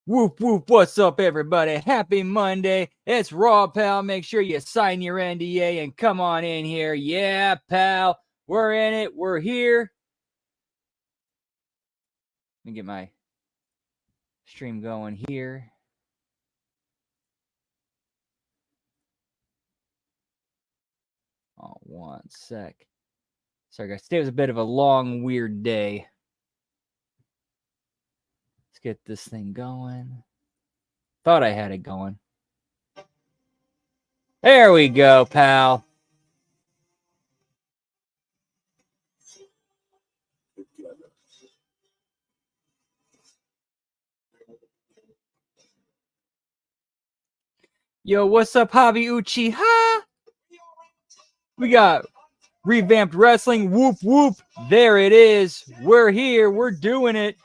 Whoop, whoop, what's up, everybody? Happy Monday. It's Raw, pal. Make sure you sign your NDA and come on in here. Yeah, pal. We're in it. We're here. Let me get my stream going here. Oh, one sec. Sorry, guys. Today was a bit of a long, weird day. Let's get this thing going. Thought I had it going. There we go, pal. Yo, what's up, Javi Uchiha? We got revamped wrestling. Whoop, whoop. There it is. We're here. We're doing it.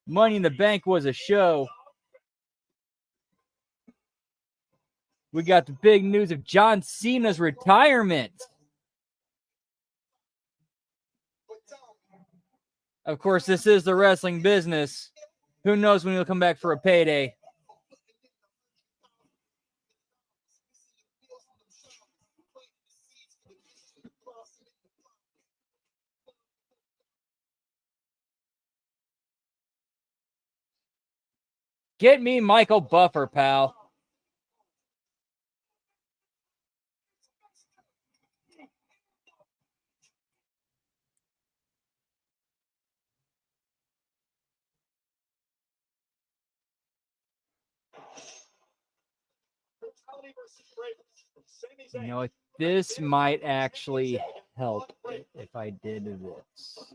Money in the Bank was a show. We got the big news of John Cena's retirement. Of course, this is the wrestling business. Who knows when he'll come back for a payday? Get me Michael Buffer, pal. You know what? This might actually help if I did this.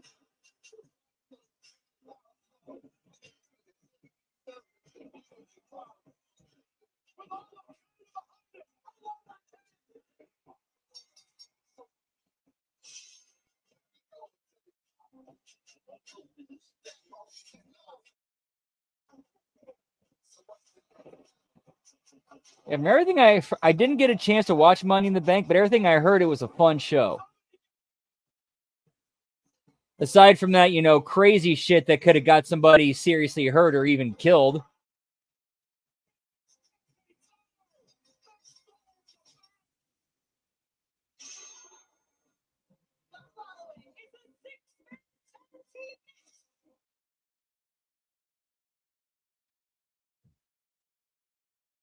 And everything I didn't get a chance to watch Money in the Bank, but everything I heard, it was a fun show. Aside from that, you know, crazy shit that could have got somebody seriously hurt or even killed.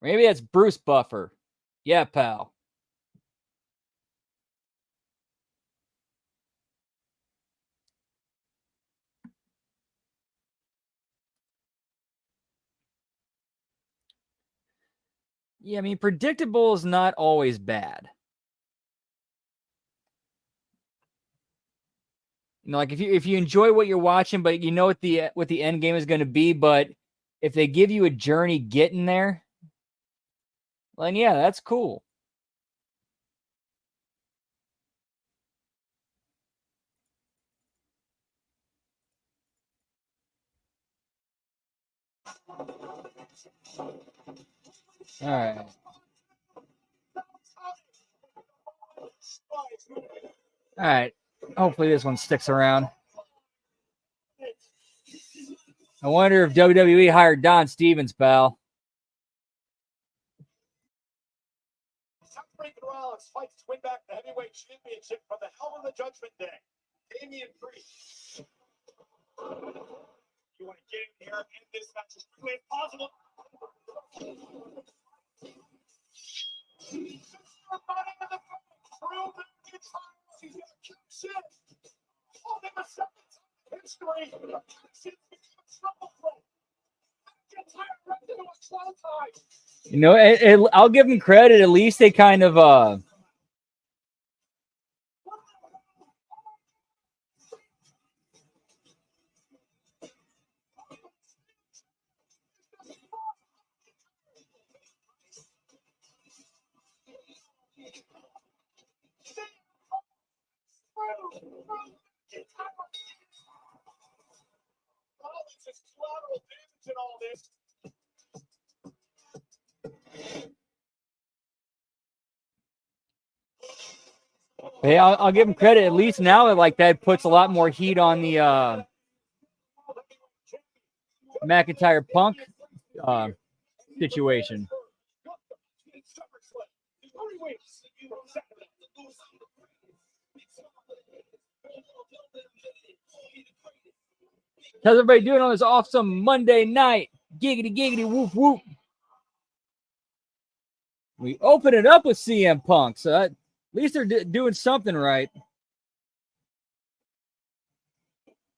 Maybe that's Bruce Buffer. Yeah, pal. Yeah, I mean, predictable is not always bad. You know, like if you enjoy what you're watching, but you know what the end game is going to be, but if they give you a journey getting there, then yeah, that's cool. All right. All right. Hopefully this one sticks around. I wonder if WWE hired Don Stevens, pal. Rollins fights to win back the heavyweight championship from the Hell of the Judgment Day. Damian Priest. You want to get in here and end this match as quickly as possible. You know, I'll give them credit. At least they kind of hey, I'll give him credit. At least now, like that puts a lot more heat on the McIntyre Punk situation. How's everybody doing on this awesome Monday night? Giggity, giggity, whoop, whoop. We open it up with CM Punk, so at least they're doing something right.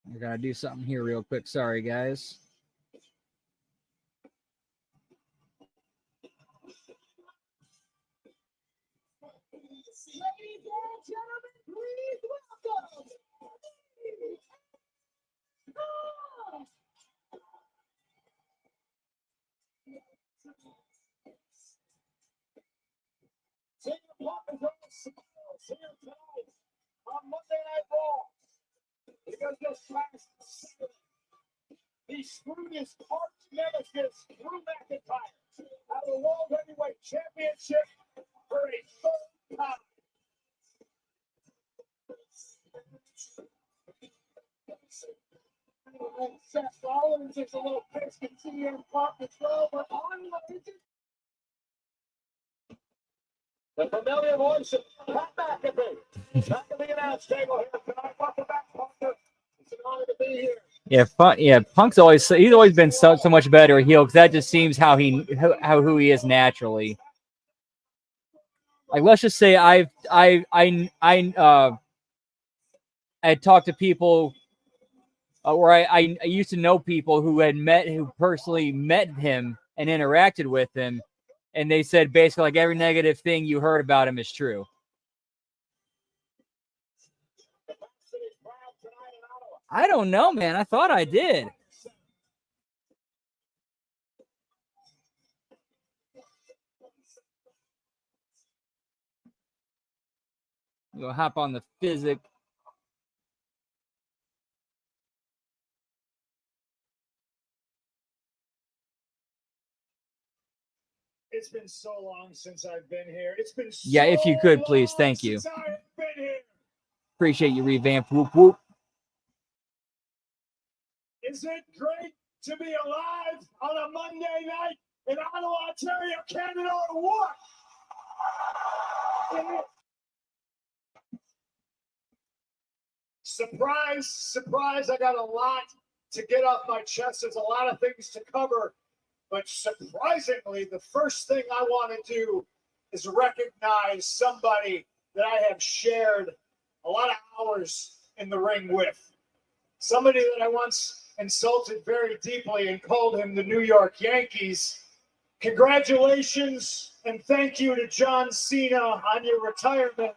We're going to do something here real quick. Sorry, guys. Ladies and gentlemen, please welcome. CM Punk is on smiles here tonight on Monday Night Raw. Because this last Saturday, he screwed his arch nemesis, Drew McIntyre, out of the World Heavyweight Championship for a third time. And Seth Rollins is a little pissed at CM Punk as well, but onward. The familiar voice of Pat McAfee. Back at the announce table here tonight. Welcome back, Punk. It's an honor to be here. Yeah, Punk's always been so much better a heel because that just seems who he is naturally. Like, let's just say I talked to people where I used to know people who personally met him and interacted with him, and they said basically like every negative thing you heard about him is true. I don't know, man. I thought I did. We'll hop on the physic. It's been so long since I've been here. It's been so Yeah, if you could, please. Thank you. since I've been here. Appreciate you, Revamp. Whoop, whoop. Is it great to be alive on a Monday night in Ottawa, Ontario, Canada, or what? Surprise, surprise, I got a lot to get off my chest. There's a lot of things to cover. But surprisingly, the first thing I want to do is recognize somebody that I have shared a lot of hours in the ring with. Somebody that I once insulted very deeply and called him the New York Yankees. Congratulations and thank you to John Cena on your retirement.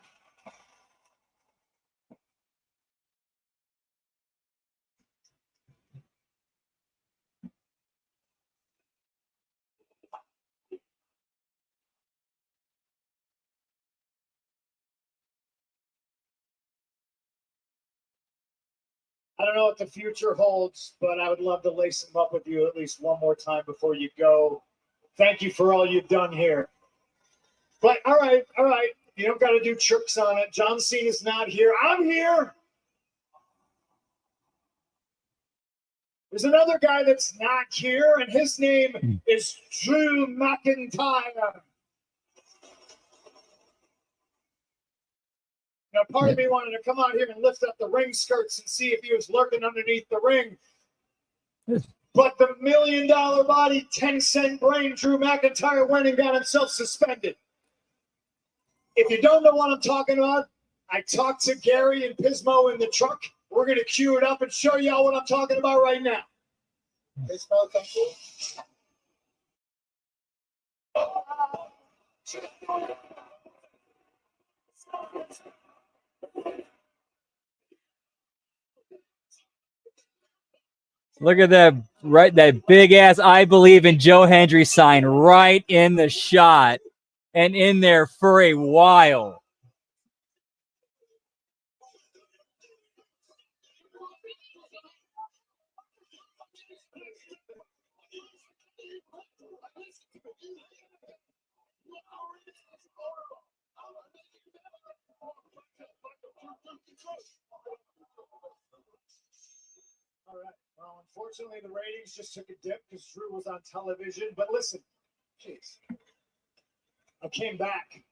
I don't know what the future holds, but I would love to lace them up with you at least one more time before you go. Thank you for all you've done here. But all right. You don't got to do tricks on it. John Cena's not here. I'm here. There's another guy that's not here, and his name is Drew McIntyre. Now, part of me wanted to come out here and lift up the ring skirts and see if he was lurking underneath the ring. But the $1 million body, 10-cent brain, Drew McIntyre went and got himself suspended. If you don't know what I'm talking about, I talked to Gary and Pismo in the truck. We're going to cue it up and show y'all what I'm talking about right now. Pismo, come through. Look at that, right? That big ass "I Believe in Joe Hendry" sign right in the shot and in there for a while. All right. Well, unfortunately, the ratings just took a dip because Drew was on television. But listen, jeez, I came back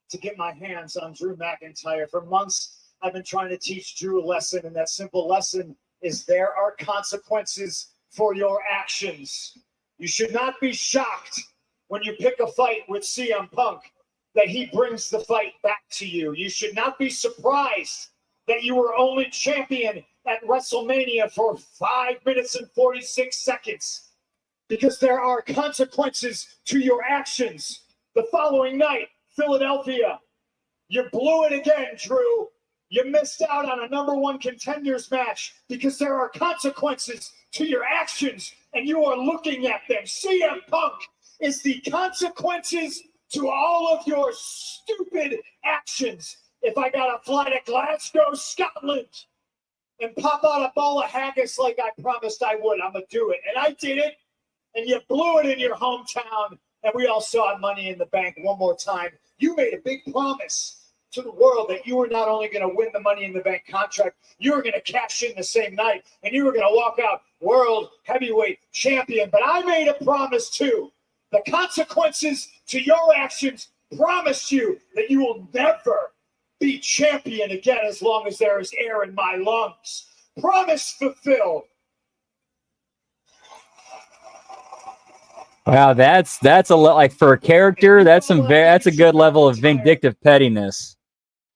to get my hands on Drew McIntyre. For months, I've been trying to teach Drew a lesson, and that simple lesson is there are consequences for your actions. You should not be shocked when you pick a fight with CM Punk that he brings the fight back to you. You should not be surprised that you were only champion at WrestleMania for 5 minutes and 46 seconds because there are consequences to your actions. The following night, Philadelphia, you blew it again, Drew. You missed out on a #1 contenders match because there are consequences to your actions, and you are looking at them. CM Punk is the consequences to all of your stupid actions. If I got to fly to Glasgow, Scotland, and pop out a bowl of haggis like I promised I would, I'm going to do it. And I did it, and you blew it in your hometown, and we all saw Money in the Bank one more time. You made a big promise to the world that you were not only going to win the Money in the Bank contract, you were going to cash in the same night, and you were going to walk out world heavyweight champion. But I made a promise too. The consequences to your actions promised you that you will never be champion again as long as there is air in my lungs. Promise fulfilled. Wow, that's like for a character, that's a good level of vindictive pettiness.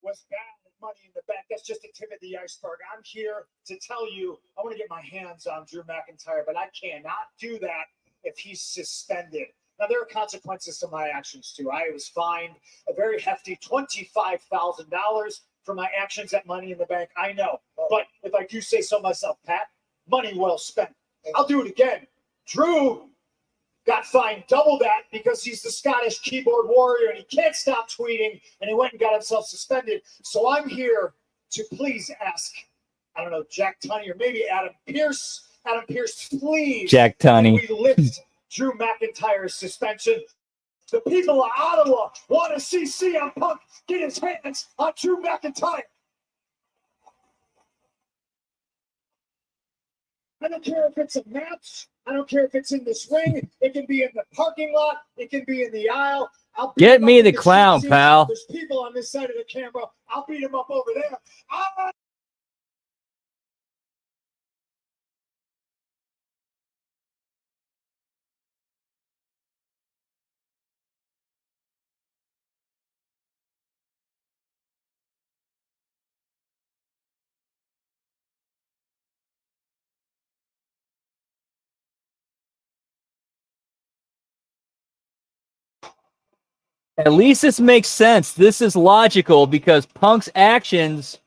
Was bad with Money in the Bank. That's just the tip of the iceberg. I'm here to tell you I want to get my hands on Drew McIntyre, but I cannot do that if he's suspended. Now, there are consequences to my actions, too. I was fined a very hefty $25,000 for my actions at Money in the Bank. I know. But if I do say so myself, Pat, money well spent. I'll do it again. Drew got fined double that because he's the Scottish keyboard warrior and he can't stop tweeting, and he went and got himself suspended. So I'm here to please ask, I don't know, Jack Tunney or maybe Adam Pearce. Adam Pearce, please. Jack Tunney. We lift Drew McIntyre's suspension. The people of Ottawa want to see CM Punk get his hands on Drew McIntyre. I don't care if it's a match. I don't care if it's in this ring. It can be in the parking lot. It can be in the aisle. Get me the clown, pal. There's people on this side of the camera. I'll beat him up over there. At least this makes sense. This is logical because Punk's actions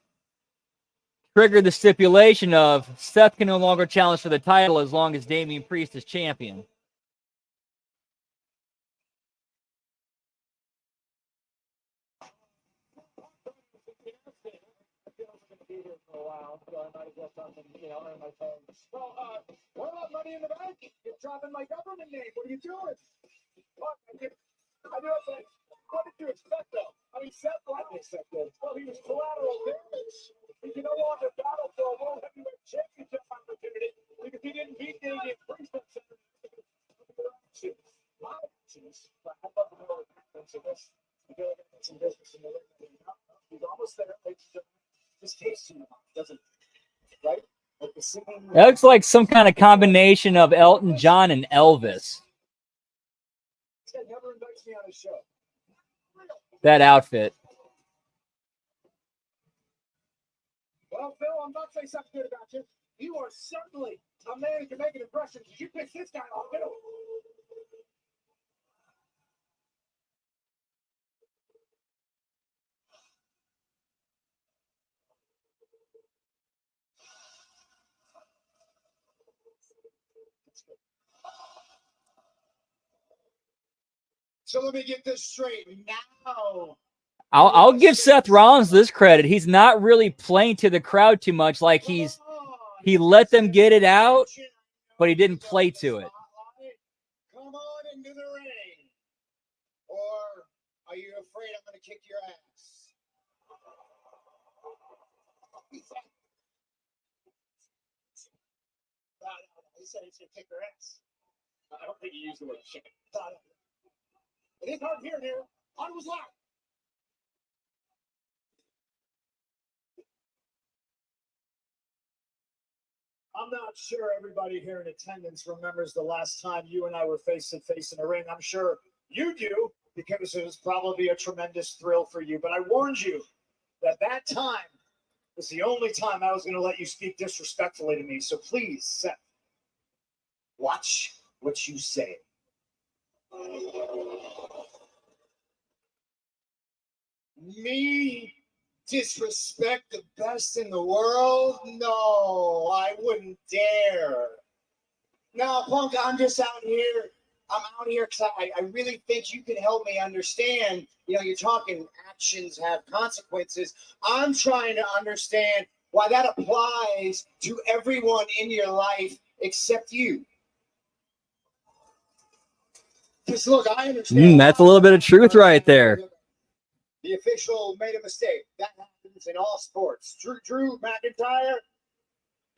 triggered the stipulation of Seth can no longer challenge for the title as long as Damian Priest is champion. Well, what about Money in the Bank? You're dropping my government name. What are you doing? I do it. What did you expect, though? I mean, Seth Rollins accepted. Well, he was collateral damage. He can no longer battle for a World Heavyweight Championship opportunity because he didn't beat Damian Priest on Saturday. My actions, but I'd love to know what happens to this. I feel like I got some business in the ring. He's almost there. This tastes too much, doesn't it? Right? Like the singing. That looks like some kind of combination of Elton John and Elvis. This guy never invites me on his show. That outfit. Well, Phil, I'm about to say something good about you. You are certainly a man who can make an impression because you picked this guy off middle. So let me get this straight. Now, I'll give Seth Rollins this credit. He's not really playing to the crowd too much. Like he let them get it out, but he didn't play to it. Come on into the ring. Or are you afraid I'm going to kick your ass? said he's gonna kick their ass. I don't think he used the word shit. It is hard here, Nero. On was loud. I'm not sure everybody here in attendance remembers the last time you and I were face to face in a ring. I'm sure you do, because it was probably a tremendous thrill for you. But I warned you that that time was the only time I was going to let you speak disrespectfully to me. So please, Seth, watch what you say. Me disrespect the best in the world? No, I wouldn't dare. Now, Punk, I'm just out here. I'm out here because I really think you can help me understand. You know, you're talking actions have consequences. I'm trying to understand why that applies to everyone in your life except you. Just look, I understand. That's a little bit of truth right there. The official made a mistake. That happens in all sports. Drew McIntyre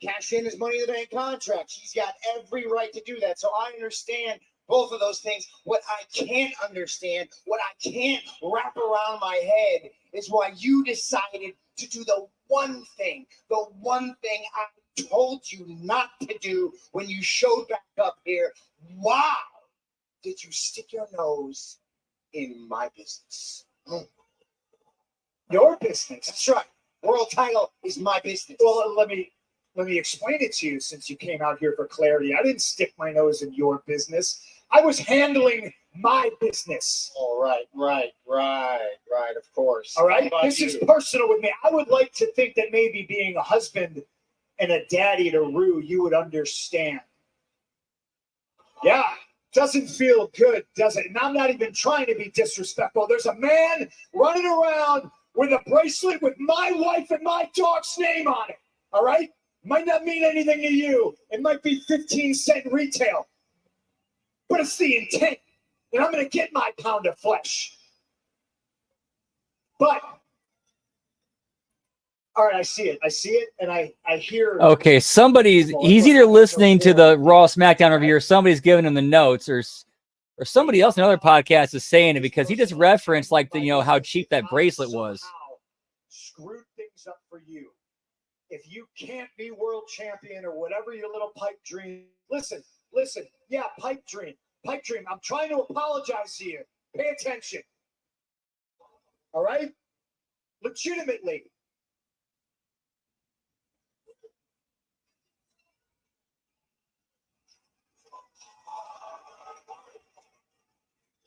cashed in his Money in the Bank contract. He's got every right to do that. So I understand both of those things. What I can't understand, what I can't wrap around my head, is why you decided to do the one thing I told you not to do when you showed back up here. Why did you stick your nose in my business? Your business. That's right. World title is my business. Well, let me explain it to you, since you came out here for clarity. I didn't stick my nose in your business. I was handling my business. All right. Of course. All right. This is personal with me. I would like to think that maybe being a husband and a daddy to Rue, you would understand. Yeah. Doesn't feel good, does it? And I'm not even trying to be disrespectful. There's a man running around with a bracelet with my wife and my dog's name on it. All right? Might not mean anything to you. It might be 15-cent retail. But it's the intent. And I'm going to get my pound of flesh. But, all right, I see it, and I hear. Okay, he's either listening to the Raw SmackDown review, or somebody's giving him the notes, or somebody else in another podcast is saying it, because he just referenced how cheap that bracelet was. Screwed things up for you. If you can't be world champion or whatever your little pipe dream, listen. Yeah, pipe dream. I'm trying to apologize to you. Pay attention. All right? Legitimately.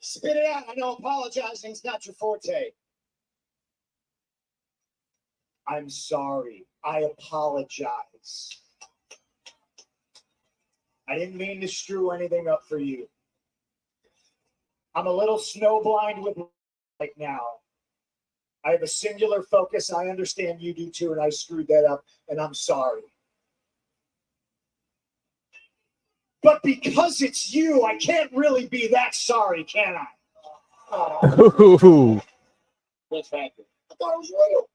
Spit it out. I know apologizing is not your forte. I'm sorry. I apologize. I didn't mean to screw anything up for you. I'm a little snowblind with right now. I have a singular focus. I understand you do too, and I screwed that up, and I'm sorry. But because it's you, I can't really be that sorry, can I? Ooh. What's happening? I thought it was real.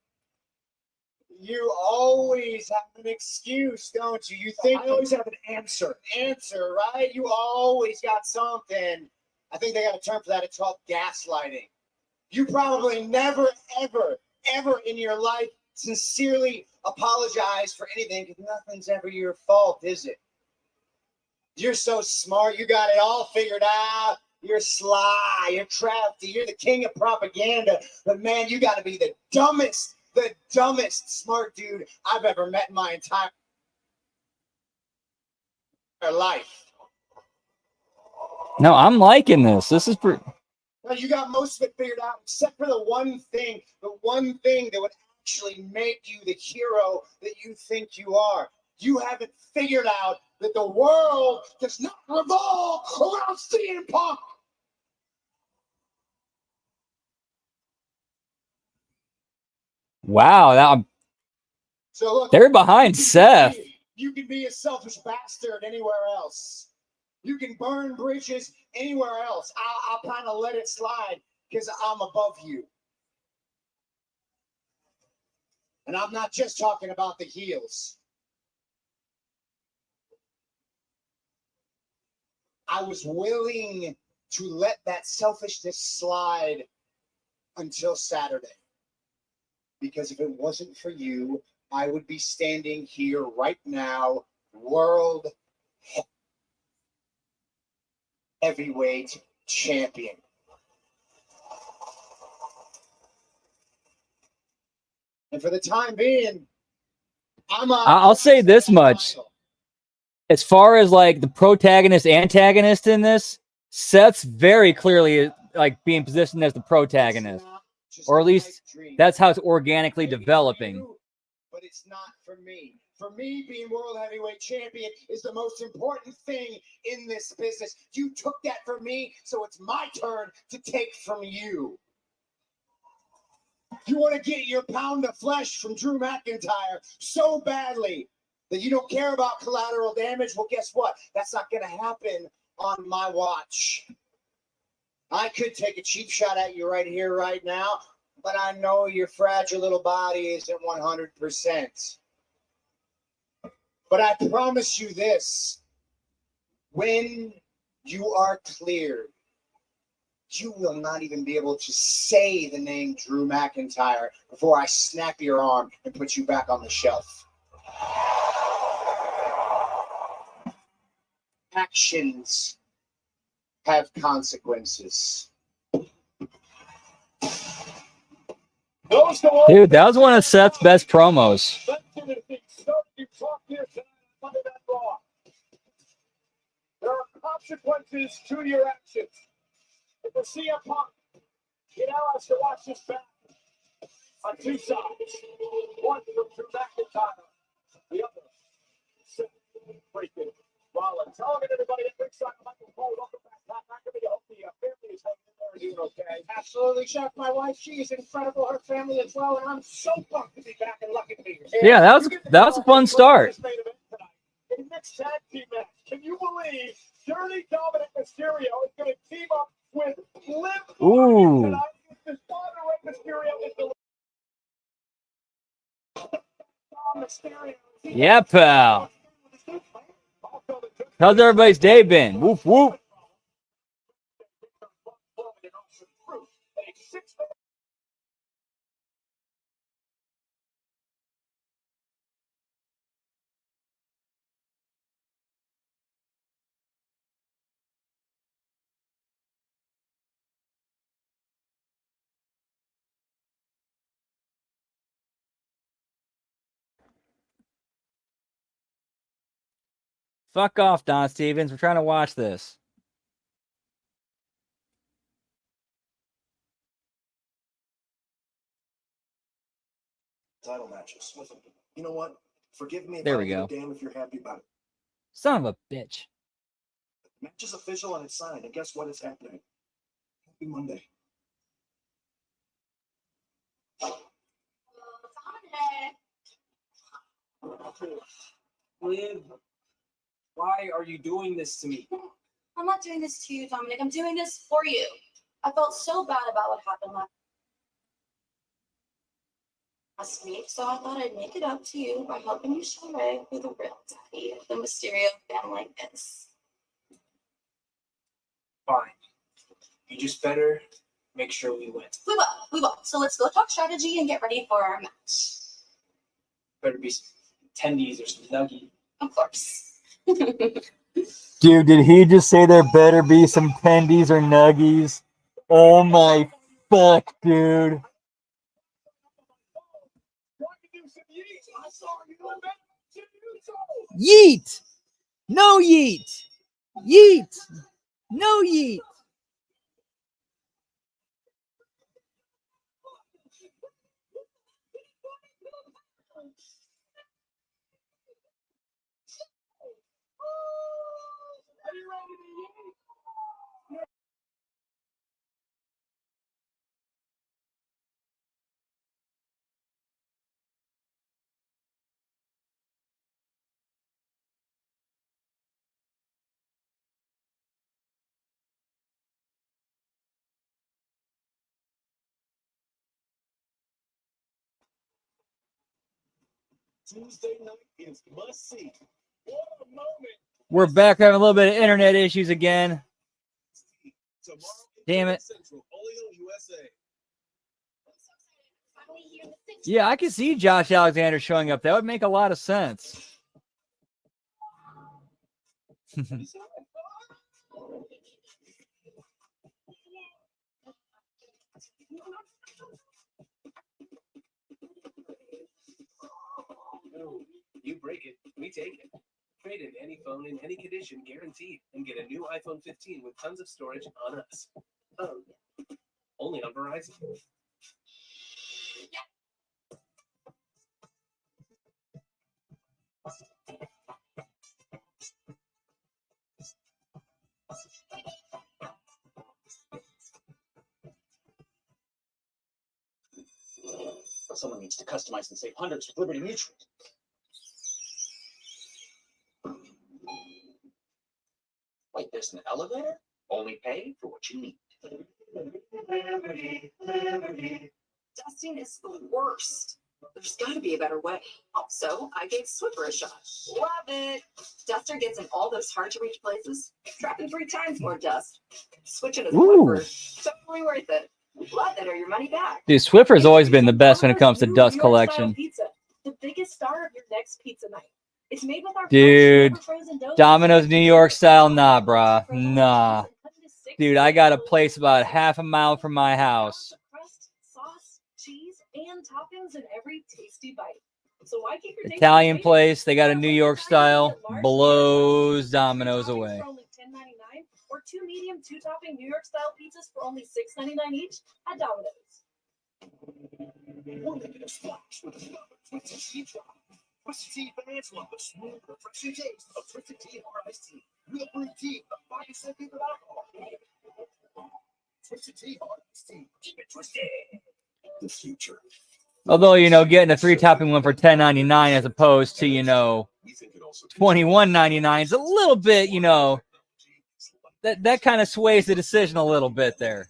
You always have an excuse, don't you? You think I always have an answer. Answer, right? You always got something. I think they got a term for that. It's called gaslighting. You probably never, ever in your life sincerely apologize for anything, because nothing's ever your fault, is it? You're so smart. You got it all figured out. You're sly. You're crafty. You're the king of propaganda. But man, you got to be the dumbest smart dude I've ever met in my entire life. No, I'm liking this. This is pretty. Well, you got most of it figured out, except for the one thing that would actually make you the hero that you think you are. You haven't figured out that the world does not revolve around CM Punk. Wow, So look, they're behind Seth. You can be a selfish bastard anywhere else. You can burn bridges anywhere else. I'll kind of let it slide because I'm above you. And I'm not just talking about the heels. I was willing to let that selfishness slide until Saturday. Because if it wasn't for you, I would be standing here right now, world heavyweight champion. And for the time being, I'll say this much. As far as like the protagonist, antagonist in this, Seth's very clearly like being positioned as the protagonist. Or at least that's how it's organically developing. But it's not for me. For me, being world heavyweight champion is the most important thing in this business. You took that from me, so it's my turn to take from you. You want to get your pound of flesh from Drew McIntyre so badly that you don't care about collateral damage. Well, guess what? That's not going to happen on my watch. I could take a cheap shot at you right here, right now, but I know your fragile little body isn't 100%. But I promise you this, when you are cleared, you will not even be able to say the name Drew McIntyre before I snap your arm and put you back on the shelf. Actions have consequences. Dude, that was one of Seth's best promos. There are consequences to your actions. If the CM Punk, he now has to watch his back on two sides. One from Drew McIntyre, the other, Seth freaking Rollins. Hello again, everybody. At ringside, Michael Cole. Welcome back. Pat McAfee. I hope the family is hanging in there and doing okay. Absolutely shocked. My wife, she is incredible. Her family as well, and I'm so pumped to be back and lucky to be here. Yeah, that was a fun start. In next tag team match, can you believe Dirty Dominic Mysterio is going to team up with Limp Ooh. tonight? His father, Rey Mysterio, is the Mysterio. Yeah, pal. How's everybody's day been? Whoop, whoop. Fuck off, Don Stevens. We're trying to watch this. Title matches. You know what? Forgive me if There I we give go. a damn if you're happy about it. Son of a bitch. The match is official and it's signed, and guess what is happening? Happy Monday. Liv, why are you doing this to me? I'm not doing this to you, Dominic. I'm doing this for you. I felt so bad about what happened last week, so I thought I'd make it up to you by helping you show Ray who the real daddy of the Mysterio family is. Fine. You just better make sure we win. We will. So let's go talk strategy and get ready for our match. Better be some tendies or some nuggies. Of course. Dude, did he just say there better be some tendies or nuggies? Oh my fuck, dude. Yeet! No yeet! Yeet! No yeet! Tuesday night is must see. What a moment We're back having a little bit of internet issues again. Damn it. Yeah, I can see Josh Alexander showing up. That would make a lot of sense. You break it, we take it. Trade in any phone in any condition, guaranteed, and get a new iPhone 15 with tons of storage on us. Oh, yeah. Only on Verizon. Someone needs to customize and save hundreds with Liberty Mutual. Wait, there's an elevator? Only pay for what you need. Dusting is the worst. There's got to be a better way. So I gave Swiffer a shot. Love it. Duster gets in all those hard-to-reach places, trapping 3 times more dust. Switching to Swiffer, totally worth it. Love it or your money back. Dude, Swiffer's always been the best when it comes to dust collection. Pizza, the biggest star of your next pizza night. It's made with our Dude, Domino's New York style, nah, brah. Nah. Dude, I got a place about half a mile from my house. Crust, sauce, cheese, and toppings in every tasty bite. So why keep your Italian place, they got a New York style, blows Domino's away. For only $10.99, or 2 medium 2-topping New York style pizzas for only $6.99 each at Domino's. Twisted Tea Finance Lump, the smooth, refreshing taste of Twisted Tea Hard Iced Tea. Real brewed tea, the 5% flavor alcohol. Twisted Tea Hard Iced Tea. Keep it twisted. The future. Although, you know, getting a 3-topping one for $10.99 as opposed to, you know, $21.99 is a little bit, you know, that kind of sways the decision a little bit there.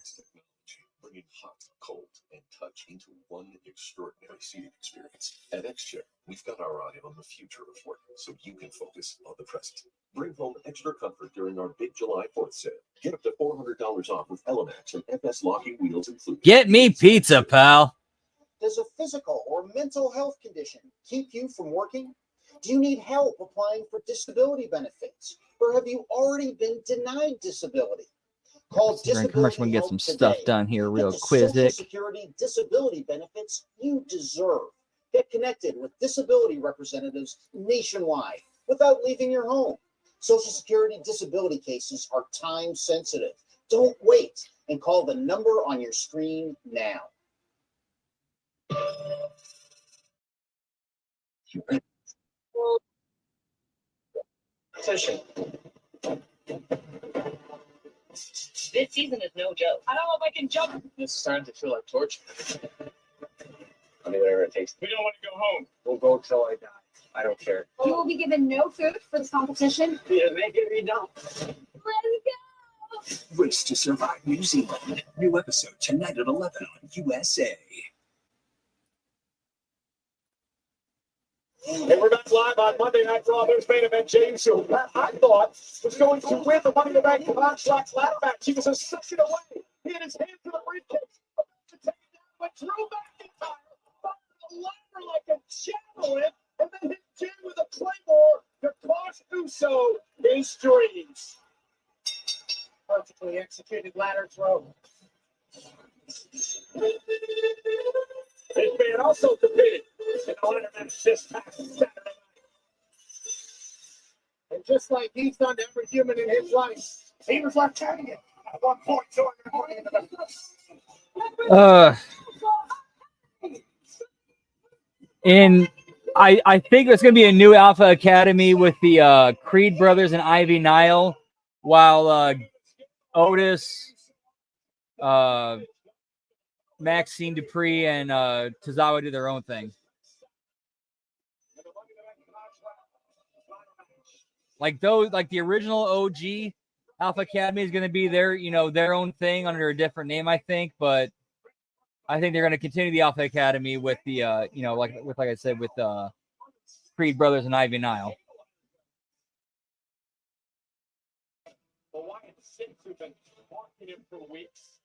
Bringing hot, cold, and touch into one extraordinary seating experience. At XCheck, we've got our eye on the future of work, so you can focus on the present. Bring home extra comfort during our big July 4th sale. Get up to $400 off with Elemax and FS locking wheels included. Get me pizza, pal. Does a physical or mental health condition keep you from working? Do you need help applying for disability benefits? Or have you already been denied disability? Call Commercial and get some stuff done here real quick. Social Security disability benefits you deserve. Get connected with disability representatives nationwide without leaving your home. Social Security disability cases are time sensitive. Don't wait and call the number on your screen now. Attention. This season is no joke. I don't know if I can jump. It's starting to feel like torture. I mean, whatever it takes. We don't want to go home. We'll go till I die. I don't care. You will be given no food for this competition. Yeah, make it me dumb. Let's go. Race to Survive New Zealand. New episode tonight at 11 on USA. And we're back live on Monday Night Raw. There's main event James, who I thought was going to win the Money in the Bank contract ladder match. He was a second away. He had his hand to the briefcase. About to take it down, but Drew McIntyre followed the ladder like a javelin, and then hit Jim with a claymore to cost Uso his dreams. Perfectly executed ladder throw. This man also competed in the ladder match this past Saturday night. And just like he's done to every human in his life, he was left hanging at one point during the And I think there's going to be a new Alpha Academy with the Creed brothers and Ivy Nile, while Otis, Maxine Dupree, and Tozawa do their own thing. Like those, like the original OG Alpha Academy is going to be their, you know, their own thing under a different name, I think. But I think they're going to continue the Alpha Academy with the, you know, like I said, with Creed brothers and Ivy Nile. Hawaiian Six, who've been marking him for weeks.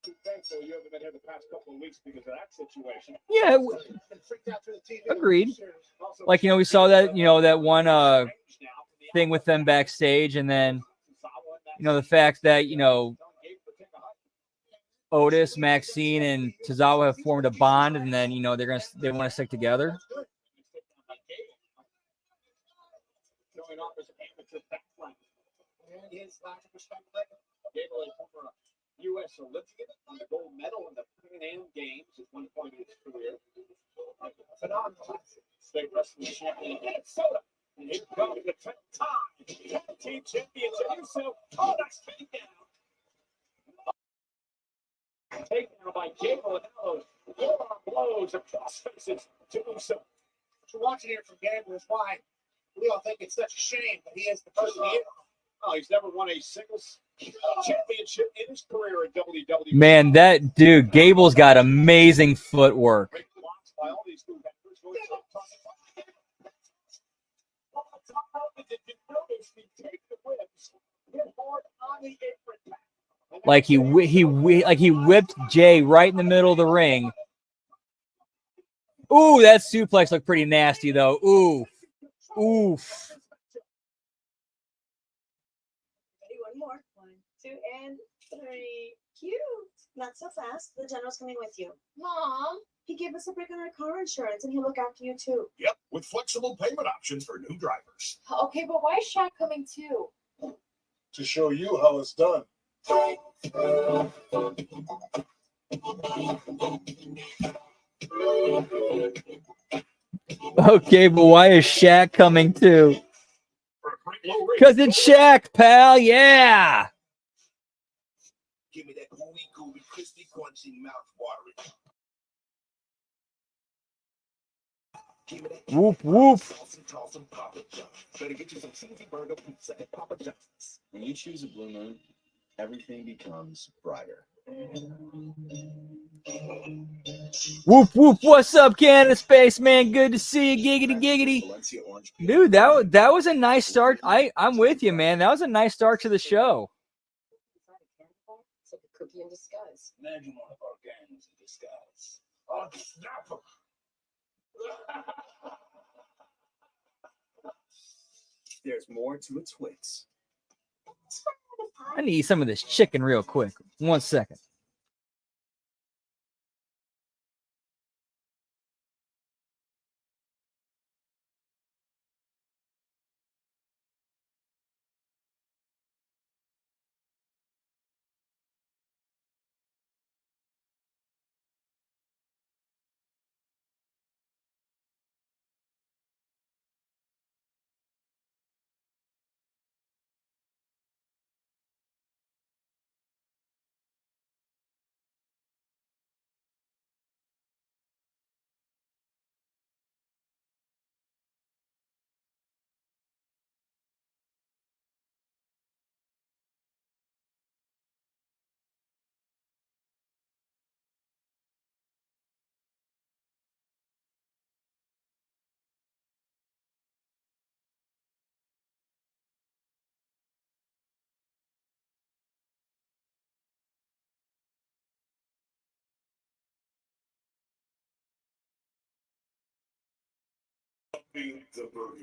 Just thankful you haven't been here the past couple of weeks because of that situation. Yeah, agreed. Like, we saw that, that one thing with them backstage, and then, the fact that, Otis, Maxine, and Tozawa have formed a bond, and then, they want to stick together. U.S. Olympian, won the gold medal in the Pan Am Games at one point in his career. Phenomenal. State wrestling champion Minnesota. And here comes the 10-time tag team championship. So, nice takedown. Takedown by Gable, and now forearm blows across faces to Uso. What you're watching here from Gable is why we all think it's such a shame that he is the person he is. Oh, he's never won a singles championship in his career at WWE. Man, that dude, Gable's got amazing footwork. Like he whipped Jay right in the middle of the ring. Ooh, that suplex looked pretty nasty though. Ooh, oof. One more. 1, 2, and 3. Cute. Not so fast. The general's coming with you. Mom, he gave us a break on our car insurance, and he'll look after you too. Yep, with flexible payment options for new drivers. Okay, but why is Shaq coming too? To show you how it's done. Okay, but why is Shaq coming too? Because it's Shaq, pal. Yeah. Give me that gooey, crispy, crunchy, mouth-watering. Give me that Whoop, whoop. toss and Papa John's. Better get you some cheesy burger pizza at Papa John's. When you choose a Blue Moon, everything becomes brighter. Whoop, whoop. What's up, Canada Spaceman? Good to see you. Giggity, giggity. Dude, that was a nice start. I'm with you, man. That was a nice start to the show. It's like a cookie in disguise. Imagine one of our gangs in disguise. Oh, snap 'em. There's more to its wits. I need some of this chicken real quick. 1 second.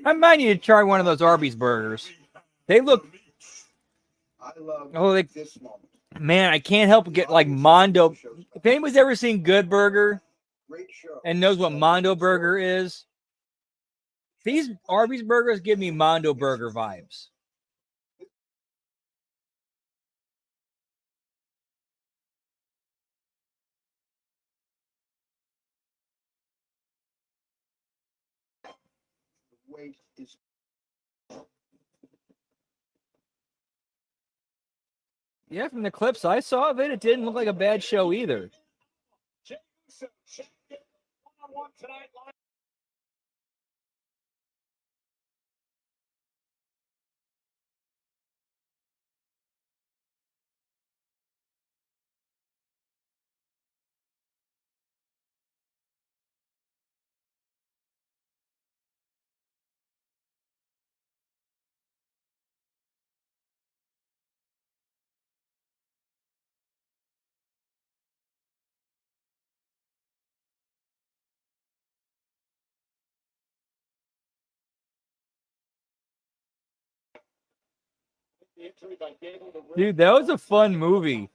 I might need to try one of those Arby's burgers. They look. Man, I can't help but get like Mondo. If anybody's ever seen Good Burger and knows what Mondo Burger is, these Arby's burgers give me Mondo Burger vibes. Wait is Yeah, from the clips I saw of it, it didn't look like a bad show either. Dude, that was a fun movie.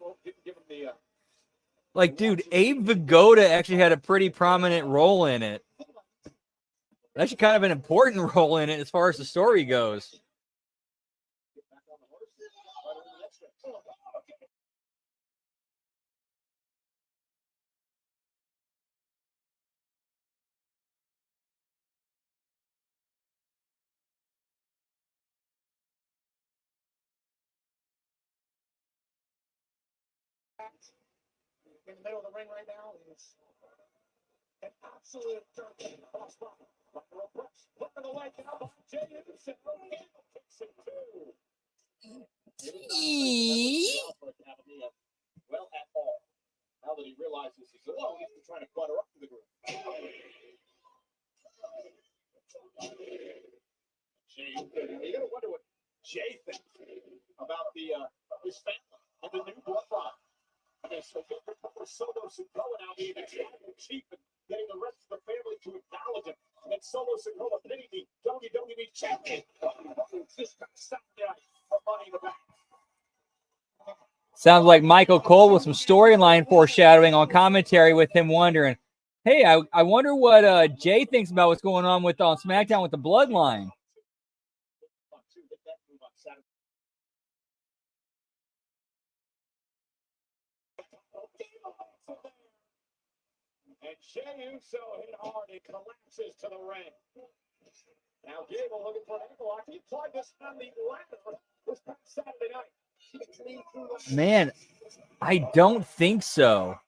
Like, dude, Abe Vigoda actually had a pretty prominent role in it. Actually, kind of an important role in it as far as the story goes. In the middle of the ring right now is an absolute crossbar. Flipping the leg out. Jay Uso takes it too. Well, at all. Now that he realizes he's alone, he's trying to butter up to the group. Jay, you gotta wonder what Jay thinks about his family and the new bloodline. So Solo Sikoa now being the chief and getting the rest of the family to acknowledge him. And then Solo Sikoa pinning the WWE champion. This Saturday night for Money in the Bank. Sounds like Michael Cole with some storyline foreshadowing on commentary with him wondering, hey, I wonder what Jay thinks about what's going on with on SmackDown with the Bloodline. And Jey Uso hit hard and collapses to the ring. Now Gable looking for an ankle lock. He applied this on the ladder this past Saturday night. Man, I don't think so.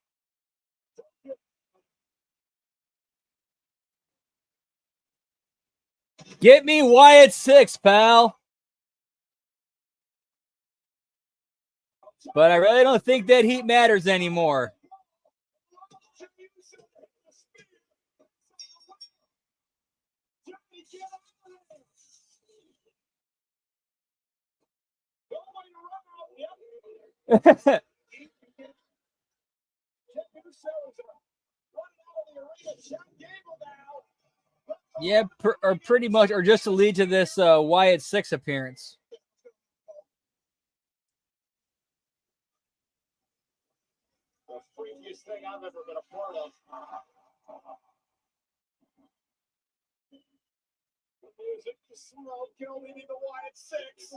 Get me Wyatt 6, pal. But I really don't think that heat matters anymore. Yeah, or pretty much, or just to lead to this Wyatt 6 appearance. The freakiest thing I've ever been a part of. The music is slow, killed me the Wyatt 6.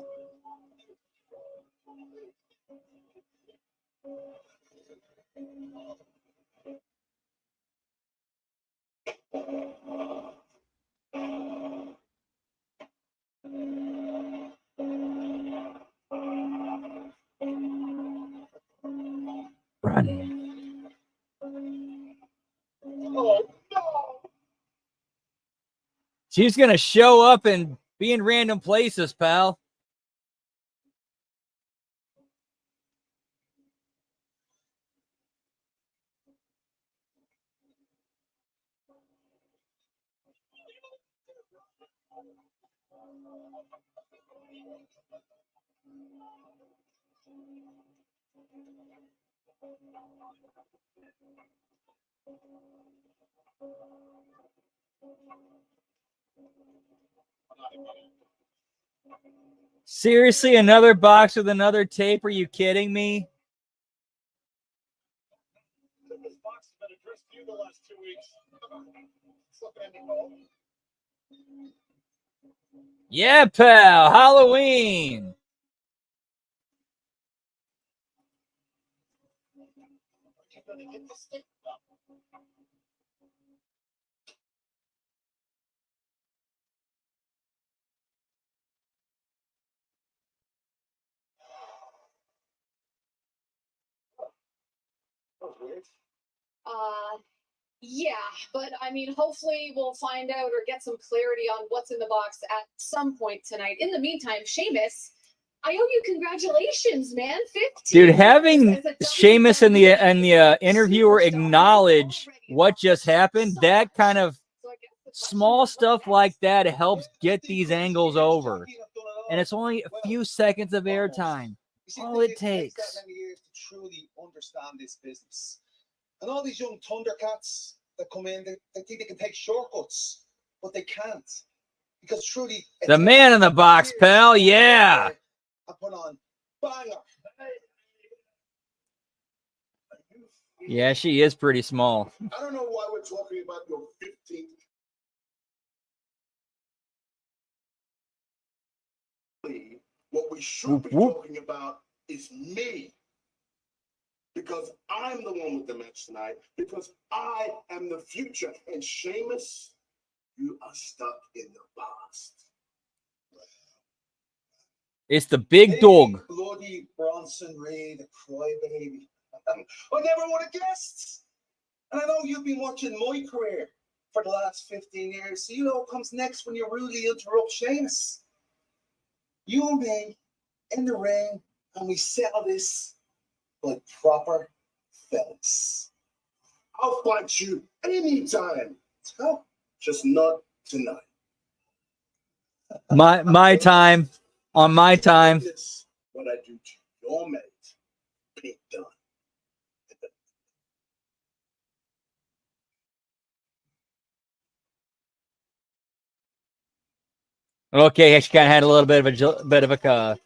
Run. Oh, no. She's going to show up and be in random places, pal. Seriously, another box with another tape? Are you kidding me? This box has been addressed to you the last 2 weeks. Yeah, pal. Halloween. Yeah, but I mean, hopefully we'll find out or get some clarity on what's in the box at some point tonight. In the meantime, Sheamus, I owe you congratulations, man. 15 Dude, having as a Sheamus and the WWE interviewer superstar. acknowledge what just happened, that kind of small stuff like that helps get these angles over. And it's only a few seconds of airtime. All it takes. Years to truly understand this business. And all these young Thundercats that come in, they think they can take shortcuts, but they can't. Because truly, The man in the box, pal. Yeah. I put on banger. Yeah, she is pretty small. I don't know why we're talking about your 15th. What we should be talking about is me. Because I'm the one with the match tonight. Because I am the future. And Sheamus, you are stuck in the past. It's the big dog. Lordy Bronson Reed, the crybaby. I never would have guessed. And I know you've been watching my career for the last 15 years. So you know what comes next when you rudely interrupt Sheamus. You and me in the ring, and we settle this like proper fellas. I'll fight you anytime. Let's go. Just not tonight. My time. On my time. This what I do to your mate. Pete Dunne. Okay, she kind of had a little bit of a.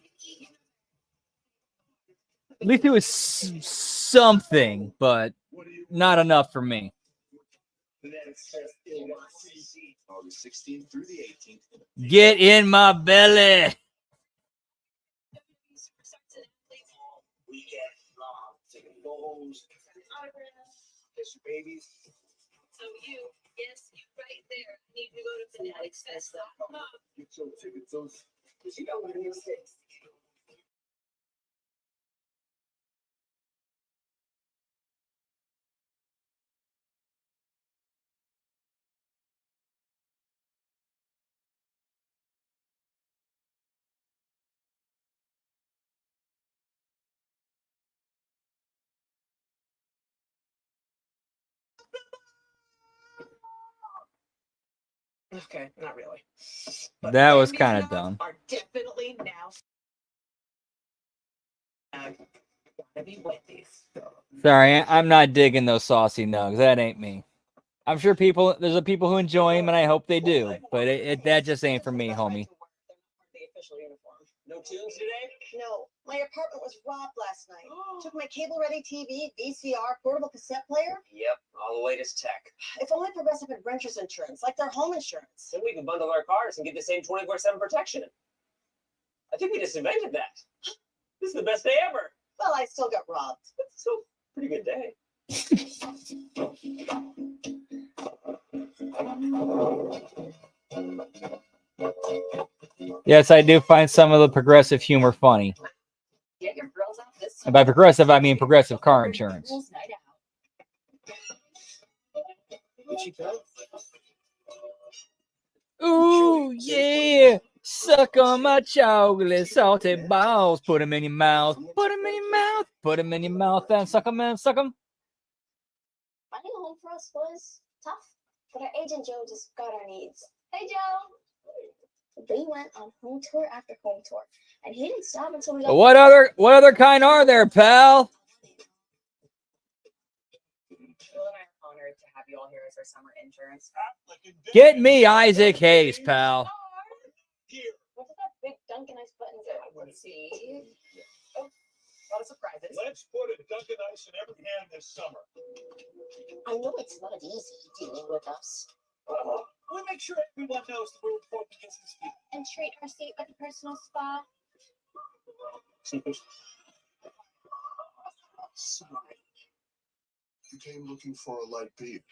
At least it was something, but not enough for me. August 16th through the 18th. Get in my belly. We get long, taking photos, kiss your babies. So yes, you right there. Need to go to fanaticsfest.com. Get your tickets, those. Because you know what it is. Okay, not really. That was kind of dumb. Are definitely now. Gotta be Wendy's. Sorry, I'm not digging those saucy nugs. That ain't me. I'm sure there's a people who enjoy them, and I hope they do. But that just ain't for me, homie. The official uniform. No tunes today? No, my apartment was robbed last night. Took my cable-ready TV, VCR, portable cassette player. Yep, all the latest tech. If only Progressive had renter's insurance, like their home insurance. Then we can bundle our cars and get the same 24/7 protection. I think we just invented that. This is the best day ever. Well, I still got robbed. So, pretty good day. Yes, I do find some of the progressive humor funny. Get your girls out this And by progressive, I mean progressive car insurance. night out. Ooh, yeah. Suck on my chocolate, salty balls. Put them in your mouth. Put them in your mouth. Put them in your mouth and suck them and suck them. Finding a home for us was tough, but our agent Joe just got our needs. Hey, Joe. We went on home tour after home tour, and he didn't stop until we got. What other kind are there, pal? Will and I are honored to have you all here as our summer interns. Get me Isaac Hayes, pal. What did that big Dunkin' Ice button do? Let's see. Oh, a lot of surprises. Let's put a Dunkin' Ice in every hand this summer. I know it's not easy dealing with us. We'll make sure everyone knows that we're important business people. And treat our seat like a personal spa. Sorry. You came looking for a light beer.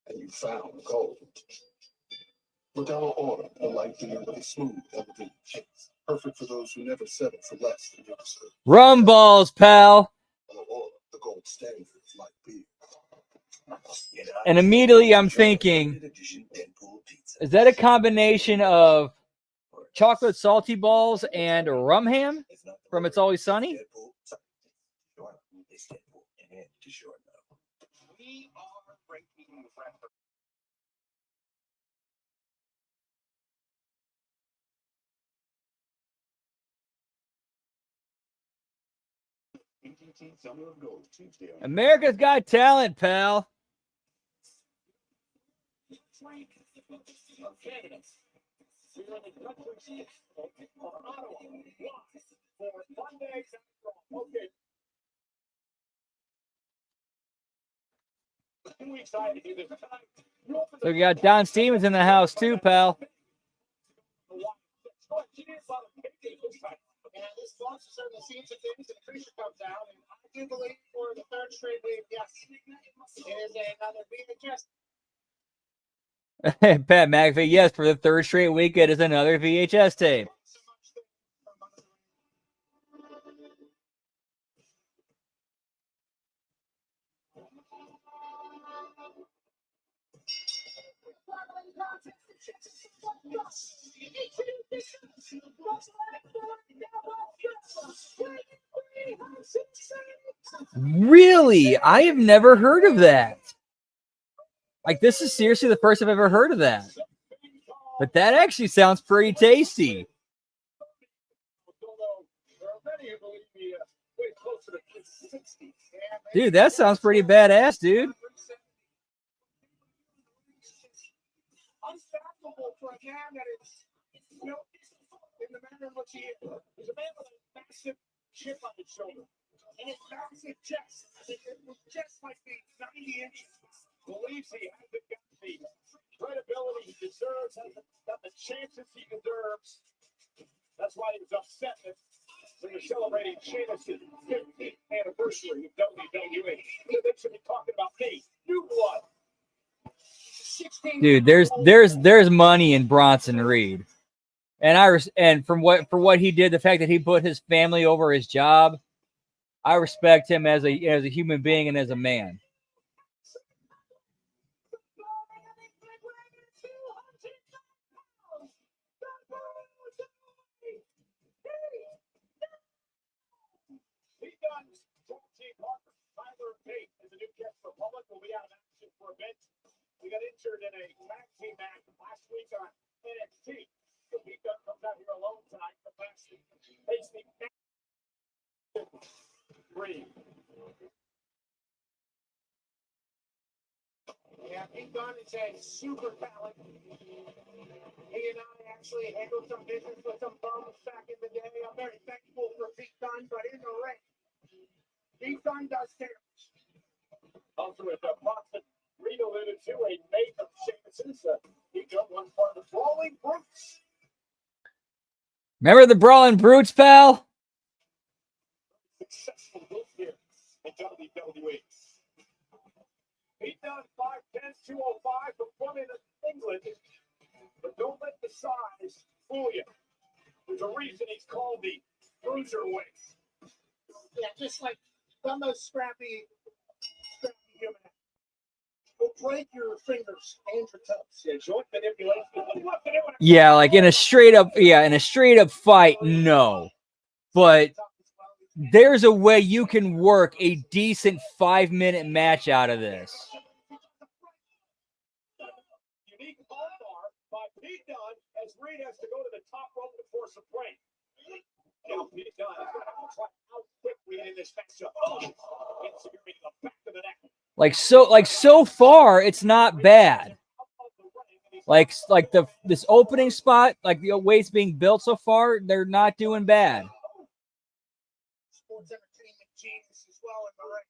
And you found gold. With our order, a light beer with a smooth, elevated taste. Perfect for those who never settle for less than you deserve. Rum balls, pal. Our order, the gold standard light beer. And immediately I'm thinking, is that a combination of chocolate salty balls and rum ham from It's Always Sunny? We are breaking records. Summer of Gold, Tuesday. America's Got Talent, pal. Okay. We're in the So we got Don Stevens in the house too, pal. This box is certainly seen some things, and the creature comes out, and I do believe for the third straight week, yes, it is another VHS. Pat McAfee, yes, for the third straight week, it is another VHS tape. Really? I have never heard of that. Like, this is seriously the first I've ever heard of that. But that actually sounds pretty tasty. Dude, that sounds pretty badass, dude. Unstoppable for a man that is, in the manner in which he is. He's a man with a massive chip on his shoulder. And his massive chest. His chest might be 90 inches. Believes he hasn't got the credibility he deserves, hasn't got the chances he deserves. That's why he was upset that we were celebrating Sheamus' 15th anniversary of WWE. They should be talking about me. New blood. Dude, there's money in Bronson Reed, and for what he did, the fact that he put his family over his job, I respect him as a human being and as a man. We got injured in a tag team match last week on NXT. So Pete Dunne comes out here alone tonight. The last takes the three. Yeah, Pete Dunne is a super talent. He and I actually handled some business with some bums back in the day. I'm very thankful for Pete Dunne, but in the ring, Pete Dunne does damage. Also with the Boston Reed alluded to a mate of Sheamus's. He got one part of the Brawling Brutes. Remember the Brawling Brutes, pal? Successful move here in WWE. He done 5'10", 205 from Plymouth, England. But don't let the size fool you. There's a reason he's called the Bruiserweight. Yeah, just like some of those scrappy human. Will break your fingers and your toes. Yeah, joint manipulation. Yeah, like in a straight up fight, no. But there's a way you can work a decent 5-minute match out of this. Unique armbar by Pete Dunne as Reed has to go to the top rope to force a break. Now Pete Dunne is going to have to try to out-quick Reed in this matchup. Oh, insecurity in the back of the neck. Like so far, it's not bad. Like this opening spot, like the weights being built so far, they're not doing bad. Sports entertainment genius as well in the ring.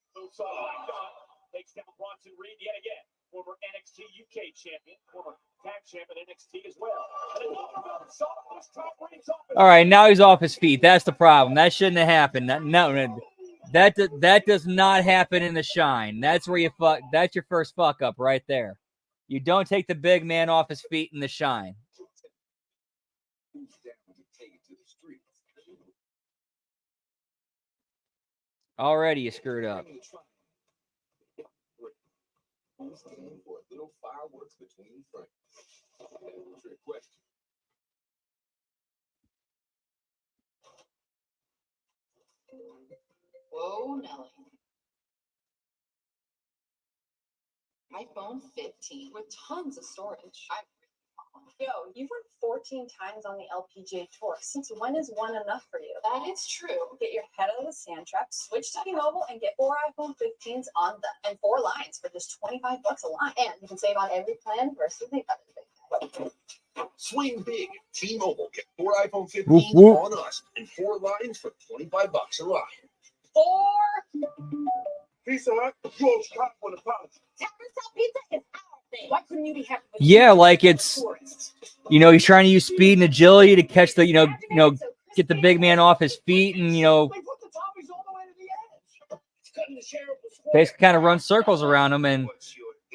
Takes down Bronson Reed yet again. Former NXT UK champion, former tag champion NXT as well. All right, now he's off his feet. That's the problem. That shouldn't have happened. That does not happen in the Shine. That's where you fuck. That's your first fuck up right there. You don't take the big man off his feet in the Shine. Already you screwed up. Whoa, Nelly. iPhone 15 with tons of storage. Yo, you've run 14 times on the LPGA Tour. Since when is one enough for you? That is true. Get your head out of the sand trap, switch to T-Mobile, and get 4 iPhone 15s on them. And 4 lines for just $25 a line. And you can save on every plan versus the other big. Swing big. T-Mobile. Get 4 iPhone 15s on us and 4 lines for $25 a line. 4 Pizza Hut, you owe Chicago an apology. Tavern style pizza is our thing. Why couldn't you be happy with Yeah, pizza like in the it's, forest? he's trying to use speed and agility to catch the, get the big man off his feet and, They put the toppings all the way to the edge. It's cutting the share of the square. basically kind of run circles around him.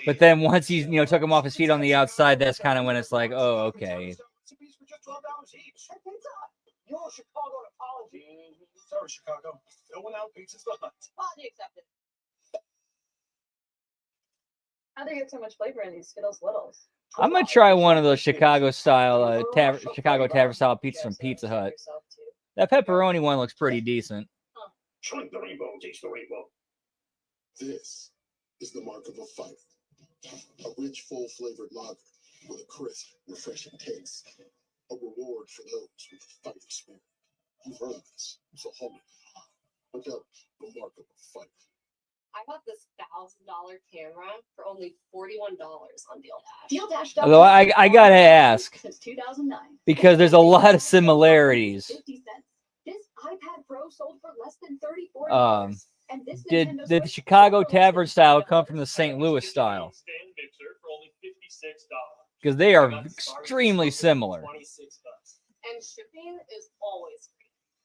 But then once he's, took him off his feet on the outside, that's kind of when it's like, oh, okay. Recipes for just $12 each. At Pizza Hut, you owe Chicago an apology. Sorry, Chicago. No one out pizza's the Hut. Apology accepted. How do you get so much flavor in these Skittles Littles? I'm gonna try one of those Chicago style, Chicago tavern style pizzas from Pizza Hut. That pepperoni one looks pretty decent. Drink the rainbow, taste the rainbow. This is the mark of a fighter. A rich, full-flavored lager with a crisp, refreshing taste. A reward for those with a fighting spirit. You've heard this, so hold it. Look out, the mark of a fighter. I bought this $1,000 camera for only $41 on DealDash. Although I gotta ask, Since 2009. because there's a lot of similarities. 50 cents. This iPad Pro sold for less than $34. And this Did Nintendo the Switch Chicago sold for less tavern than style $5. come from the St. Louis style? Stand mixer for only $56. Because they are extremely similar. And shipping is always free.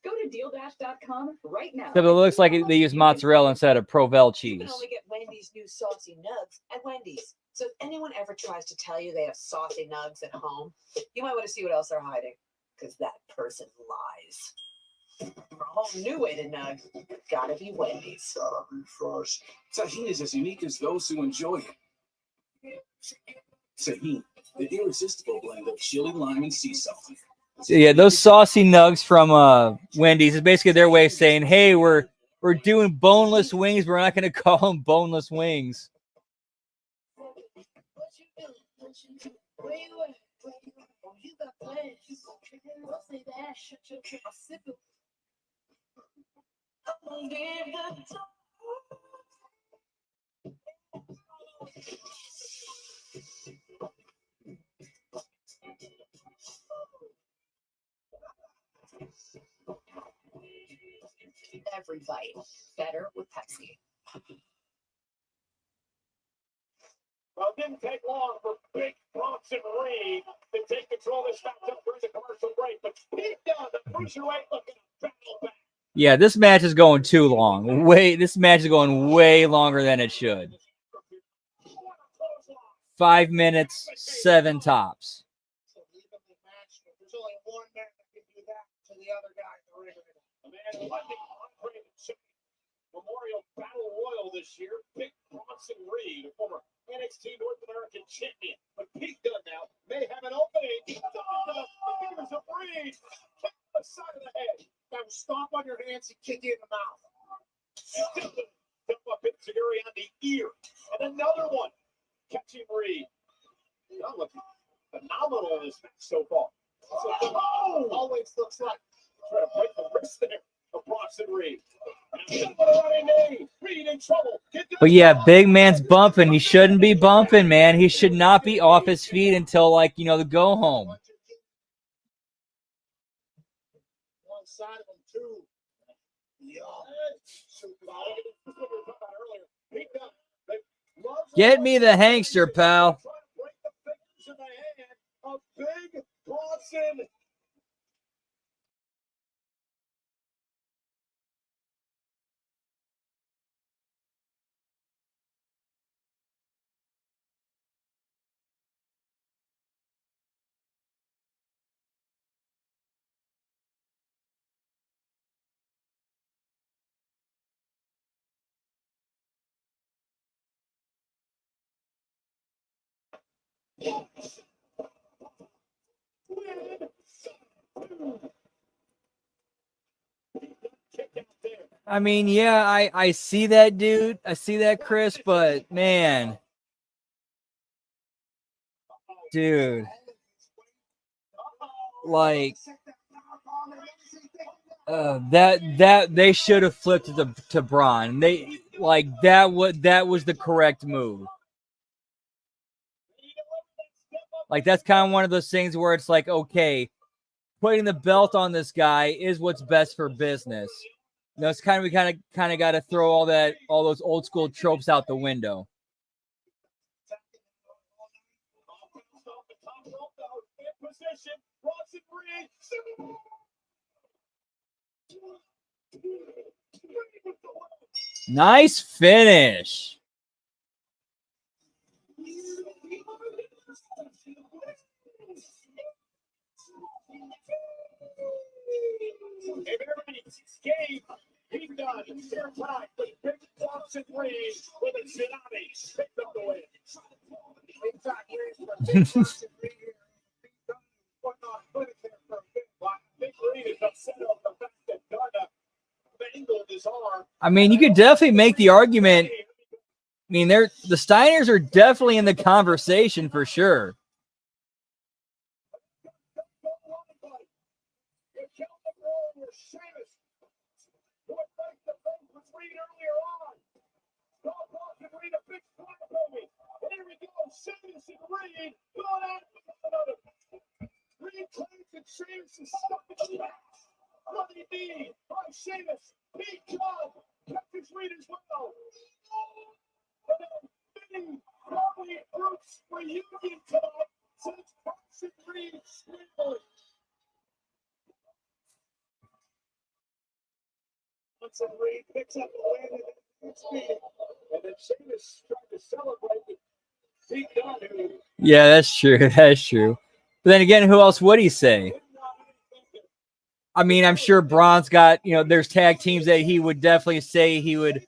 Go to dealdash.com right now. Except it looks like they use mozzarella instead of Provel You cheese. can only get Wendy's new saucy nugs at Wendy's. So if anyone ever tries to tell you they have saucy nugs at home, you might want to see what else they're hiding, because that person lies. For a whole new way to nug, gotta be Wendy's. Gotta be fresh. Tahini is as unique as those who enjoy it. Tahini, the irresistible blend of chili, lime, and sea salt. So yeah, those saucy nugs from Wendy's is basically their way of saying, hey, we're doing boneless wings. We're not going to call them boneless wings. Every bite better with Pepsi. Well, it didn't take long for Big Bronson Reed to take control of this matchup during the commercial break, but he does. The cruiserweight looking to battle back. Yeah, this match is going too long. This match is going way longer than it should. 5 minutes, 7 tops. There's only one man that can do that to the other guy in the ring. A man who I think Memorial Battle Royal this year, Big Bronson Reed, a former NXT North American champion. But Pete Dunne now may have an opening. The fingers of Reed. Kick the side of the head. Now stomp on your hands and kick you in the mouth. Still jump up Seguri on the ear. And another one. Catching Reed. Dunne looking phenomenal in this match so far. So, always looks like trying to break the wrist there of Bronson Reed. Reed in trouble. But yeah, big man's bumping. He shouldn't be bumping, man. He should not be off his feet until, like, the go home. One side of him, too. Get me the hangster, pal. Big Bronson. I mean, yeah, I see that, dude. I see that, Chris, but man. Dude. Like that they should have flipped it to Braun. They like that was the correct move. Like that's kind of one of those things where it's like, okay, putting the belt on this guy is what's best for business. No, it's we kind of got to throw all those old school tropes out the window. Nice finish. I mean, you could definitely make the argument. I mean, the Steiners are definitely in the conversation for sure. Yeah, that's true. That's true. But then again, who else would he say? I mean, I'm sure Braun's got, there's tag teams that he would definitely say he would,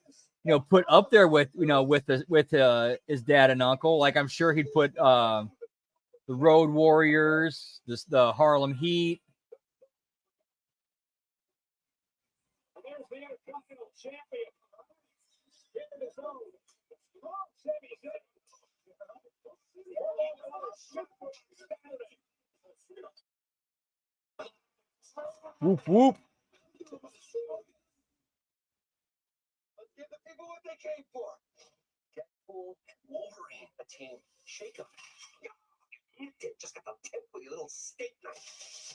put up there with, with his dad and uncle. Like I'm sure he'd put the Road Warriors, the Harlem Heat. Whoop whoop. Let's give the people what they came for. Deadpool and Wolverine, a team. Shake 'em. You just got the tip with your little steak knife.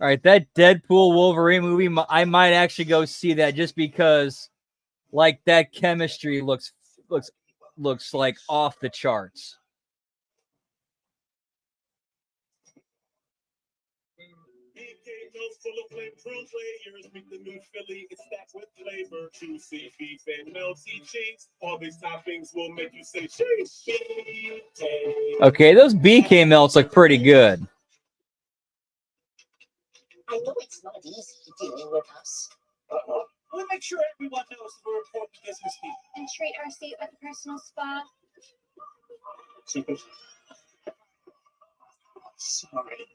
All right, that Deadpool Wolverine movie, I might actually go see that just because, like, that chemistry looks like off the charts. Full of flame players, make the new Philly. It's stacked with flavor. Juicy beef and melty cheese. All these toppings will make you say sheesh. Okay, those BK melts look pretty good. I know it's not easy dealing with us. We'll make sure everyone knows we're important business people. And treat our seat like a personal spot. Sorry.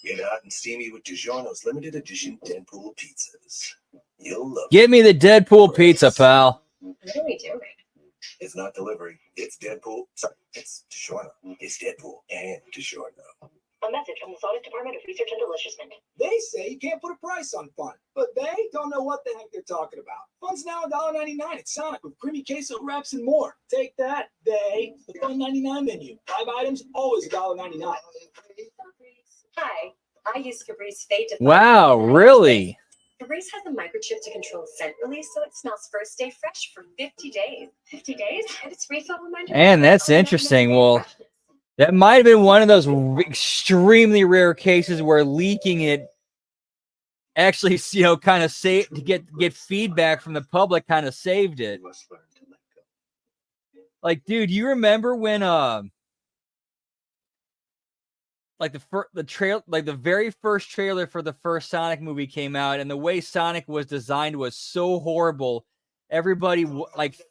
Get hot and steamy with DiGiorno's limited edition Deadpool pizzas. You'll love it. Give me the Deadpool pizza, pal. What are we doing? It's not delivery. It's Deadpool. Sorry, it's DiGiorno. It's Deadpool and DiGiorno. A message from the Sonic Department of Research and Deliciousment. They say you can't put a price on fun, but they don't know what the heck they're talking about. Fun's now $1.99 at Sonic with creamy queso wraps and more. Take that, they. The Fun 99 menu. 5 items, always $1.99. Hi, I use Febreze Fade to Wow, really? Febreze has a microchip to control scent release, so it smells first day fresh for 50 days. 50 days? And it's refill reminder. And that's interesting. Well, that might have been one of those extremely rare cases where leaking it actually, kind of to get feedback from the public kind of saved it. Like, dude, you remember when the very first trailer for the first Sonic movie came out, and the way Sonic was designed was so horrible. Everybody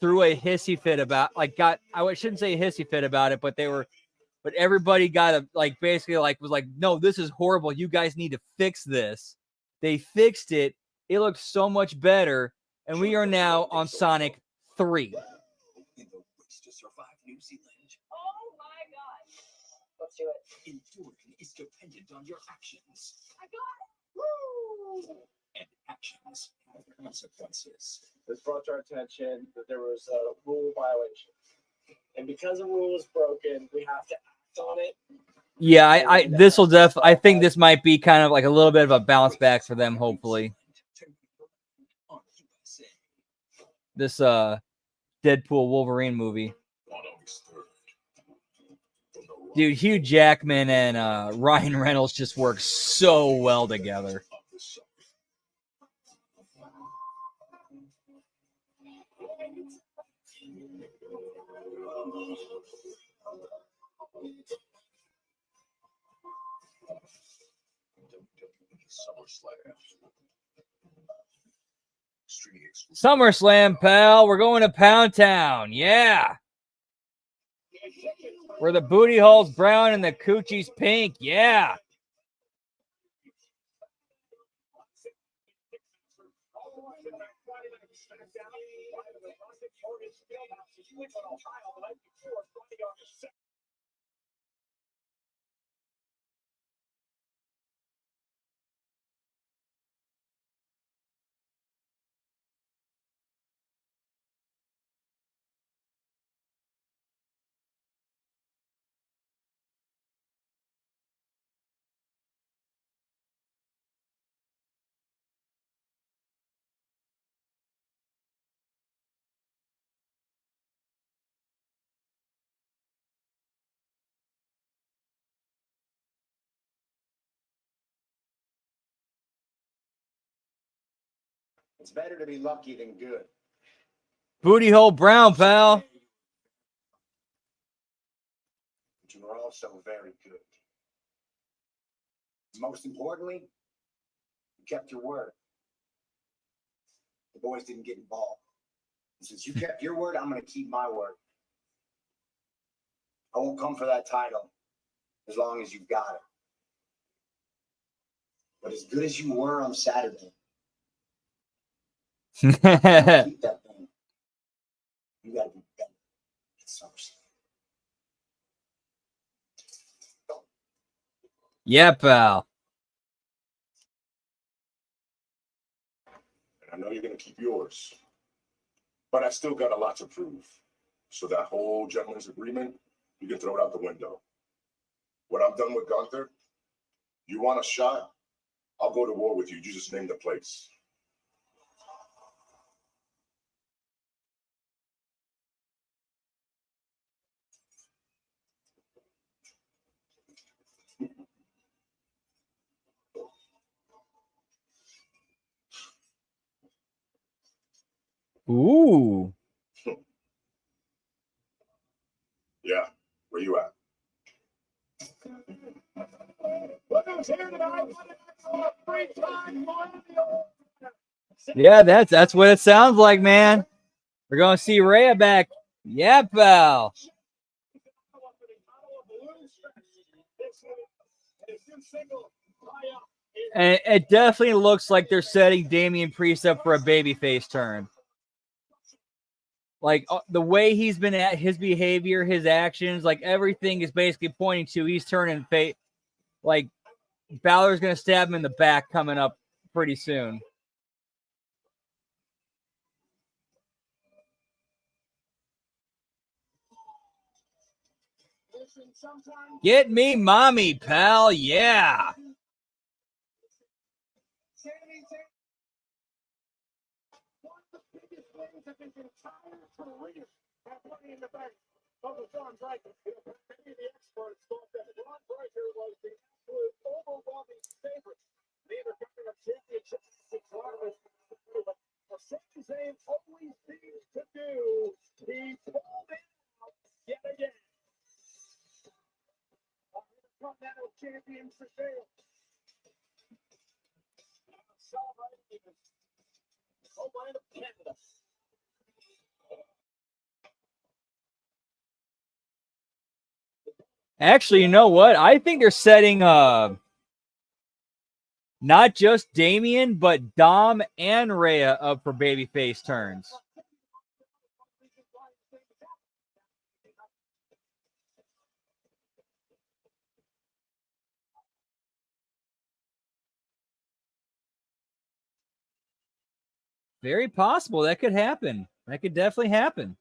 threw a hissy fit about, I shouldn't say a hissy fit about it, but everybody got basically was like, no, this is horrible. You guys need to fix this. They fixed it. It looks so much better, and we are now on Sonic 3. In the race to survive New Zealand. Oh my god. Let's do it. Enduring is dependent on your actions. I got it. Woo! And actions have consequences. This brought to our attention that there was a rule violation. And because a rule is broken, we have to act on it. Yeah, I this will I think this might be kind of like a little bit of a bounce back for them, hopefully. This Deadpool Wolverine movie. Dude, Hugh Jackman and Ryan Reynolds just work so well together. SummerSlam, pal. We're going to Pound Town. Yeah. Where the booty hole's brown and the coochie's pink. Yeah. It's better to be lucky than good. Booty hole brown, pal. But you were also very good. Most importantly, you kept your word. The boys didn't get involved. And since you kept your word, I'm going to keep my word. I won't come for that title as long as you've got it. But as good as you were on Saturday, keep that thing. You got to be better at SummerSlam. Yeah, pal. I know you're going to keep yours, but I still got a lot to prove. So that whole gentleman's agreement, you can throw it out the window. When I'm done with Gunther, you want a shot? I'll go to war with you. You just name the place. Ooh. Yeah, where you at? Yeah, that's what it sounds like, man. We're going to see Rhea back. Yeah, pal. And it definitely looks like they're setting Damian Priest up for a babyface turn. Like the way he's been at, his behavior, his actions, like everything is basically pointing to he's turning face. Like Balor's going to stab him in the back coming up pretty soon. Get me mommy, pal. Yeah. Actually, you know what? I think they're setting not just Damian, but Dom and Rhea up for babyface turns. Very possible. That could happen. That could definitely happen.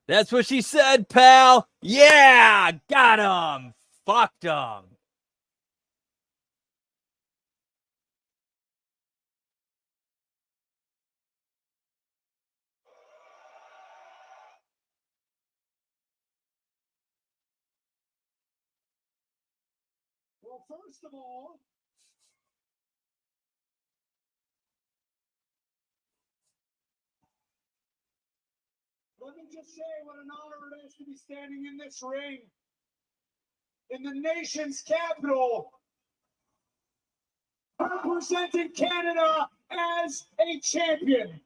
That's what she said, pal. Yeah, got him. Fucked him. Well, first of all, let me just say what an honor it is to be standing in this ring in the nation's capital, representing Canada as a champion.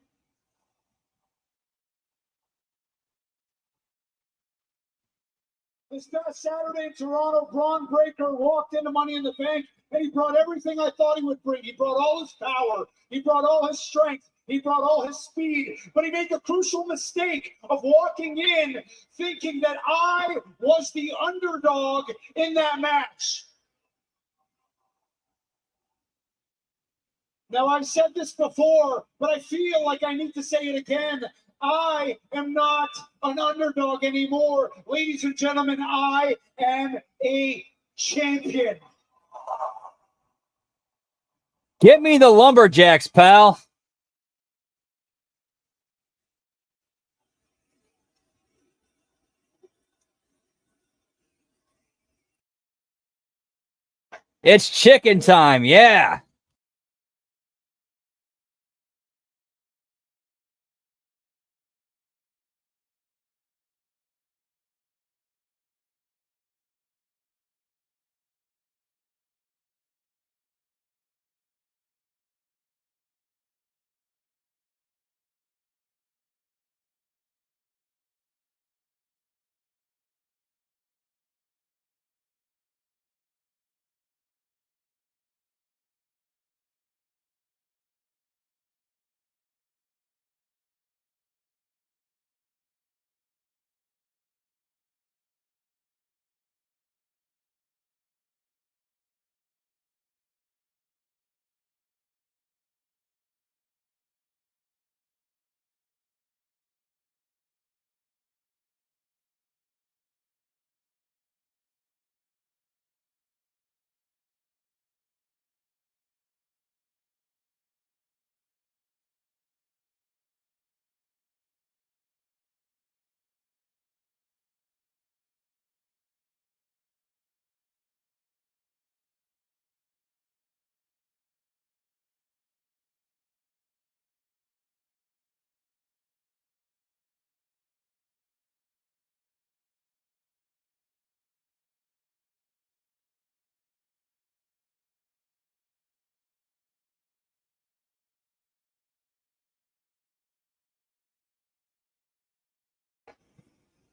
This past Saturday in Toronto, Braun Breaker walked into Money in the Bank, and he brought everything I thought he would bring. He brought all his power. He brought all his strength. He brought all his speed. But he made the crucial mistake of walking in thinking that I was the underdog in that match. Now, I've said this before, but I feel like I need to say it again. I am not an underdog anymore. Ladies and gentlemen, I am a champion. Get me the lumberjacks, pal. It's chicken time, yeah.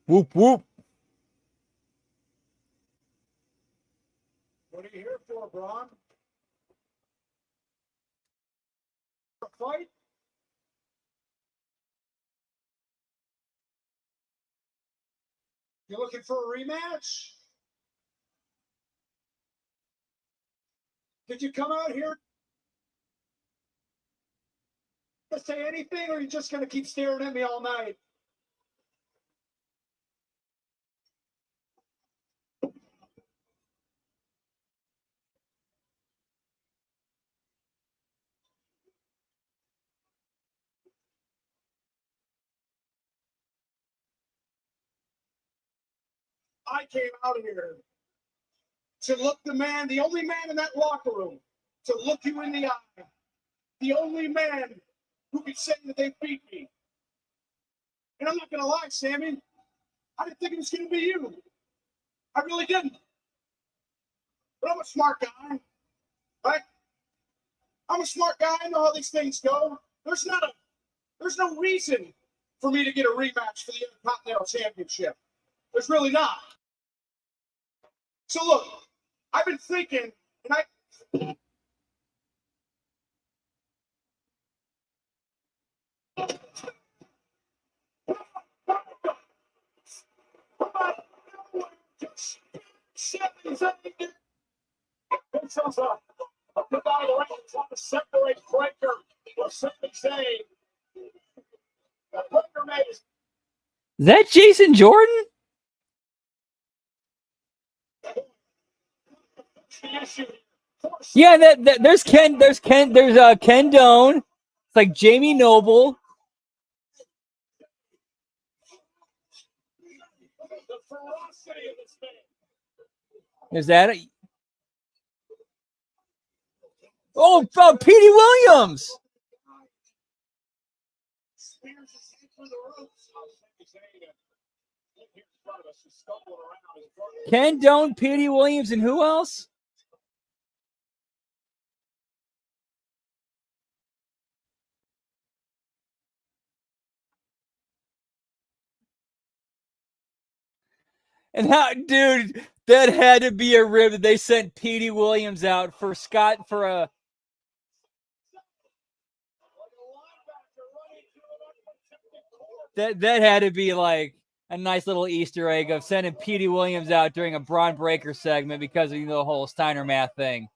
Whoop, whoop. What are you here for, Braun? A fight? You looking for a rematch? Did you come out here to say anything, or are you just going to keep staring at me all night? I came out here to look the man, the only man in that locker room, to look you in the eye. The only man who could say that they beat me. And I'm not going to lie, Sammy, I didn't think it was going to be you. I really didn't. But I'm a smart guy, right? I'm a smart guy. I know how these things go. There's no reason for me to get a rematch for the Intercontinental Championship. There's really not. So look, I've been thinking, and I. This is a evaluation on the separate breaker, or simply saying the breaker made his Is that Jason Jordan? Yeah, there's Ken Doan. It's like Jamie Noble. Is that it? Oh, Petey Williams. Ken Doan, Petey Williams, and who else? And how, dude, that had to be a rib that they sent Petey Williams out for Scott for a. That had to be like a nice little Easter egg of sending Petey Williams out during a Braun Breaker segment because of the whole Steiner math thing.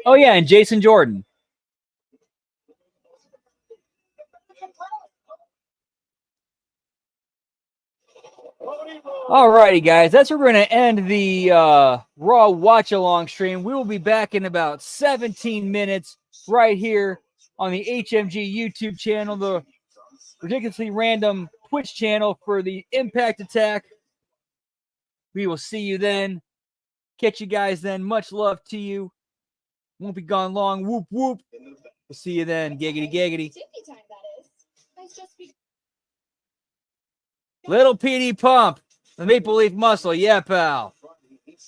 Oh yeah, and Jason Jordan. All righty, guys. That's where we're going to end the Raw watch-along stream. We will be back in about 17 minutes right here on the HMG YouTube channel, the ridiculously random Twitch channel for the Impact Attack. We will see you then. Catch you guys then. Much love to you. Won't be gone long. Whoop, whoop. We'll see you then. Giggity, giggity. Little PD Pump. The Maple Leaf Muscle. Yeah, pal.